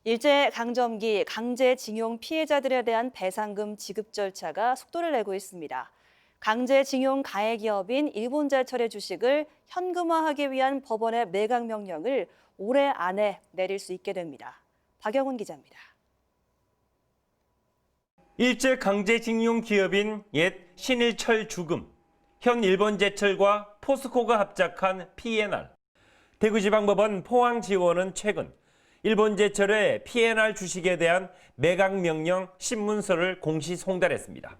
일제강점기 강제징용 피해자들에 대한 배상금 지급 절차가 속도를 내고 있습니다. 강제징용 가해 기업인 일본제철의 주식을 현금화하기 위한 법원의 매각 명령을 올해 안에 내릴 수 있게 됩니다. 박영훈 기자입니다. 일제 강제징용 기업인 옛 신일철 주금, 현 일본제철과 포스코가 합작한 P&R. 대구지방법원 포항지원은 최근 일본제철의 P&R 주식에 대한 매각 명령 신문서를 공시 송달했습니다.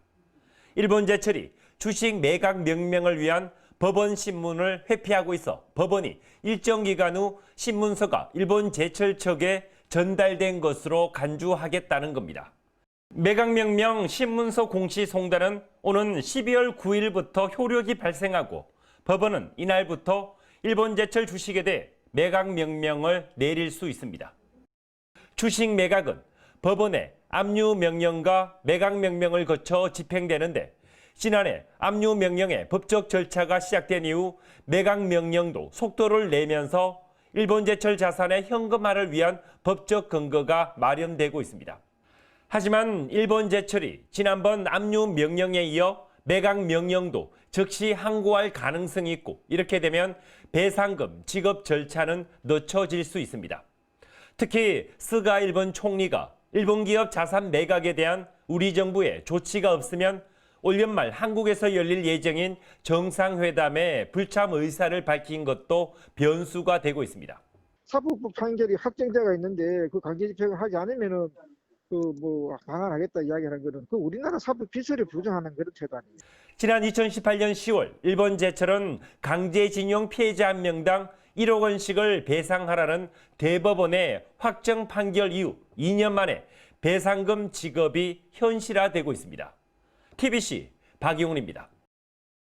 일본제철이 주식 매각 명령을 위한 법원 신문을 회피하고 있어 법원이 일정 기간 후 신문서가 일본제철 측에 전달된 것으로 간주하겠다는 겁니다. 매각 명령 신문서 공시 송달은 오는 12월 9일부터 효력이 발생하고 법원은 이날부터 일본제철 주식에 대해 매각 명령을 내릴 수 있습니다. 주식 매각은 법원의 압류 명령과 매각 명령을 거쳐 집행되는데 지난해 압류 명령의 법적 절차가 시작된 이후 매각 명령도 속도를 내면서 일본제철 자산의 현금화를 위한 법적 근거가 마련되고 있습니다. 하지만 일본제철이 지난번 압류 명령에 이어 매각 명령도 즉시 항고할 가능성이 있고 이렇게 되면 배상금 지급 절차는 늦춰질 수 있습니다. 특히 스가 일본 총리가 일본 기업 자산 매각에 대한 우리 정부의 조치가 없으면 올 연말 한국에서 열릴 예정인 정상회담에 불참 의사를 밝힌 것도 변수가 되고 있습니다. 사법부 판결이 확정자가 있는데 그 강제 집행을 하지 않으면은 방한하겠다 이야기하는 거는 그 우리나라 사법 질서를 부정하는 그런 태도 아니에요. 지난 2018년 10월 일본제철은 강제징용 피해자 한 명당 1억 원씩을 배상하라는 대법원의 확정 판결 이후 2년 만에 배상금 지급이 현실화되고 있습니다. TBC 박용훈입니다.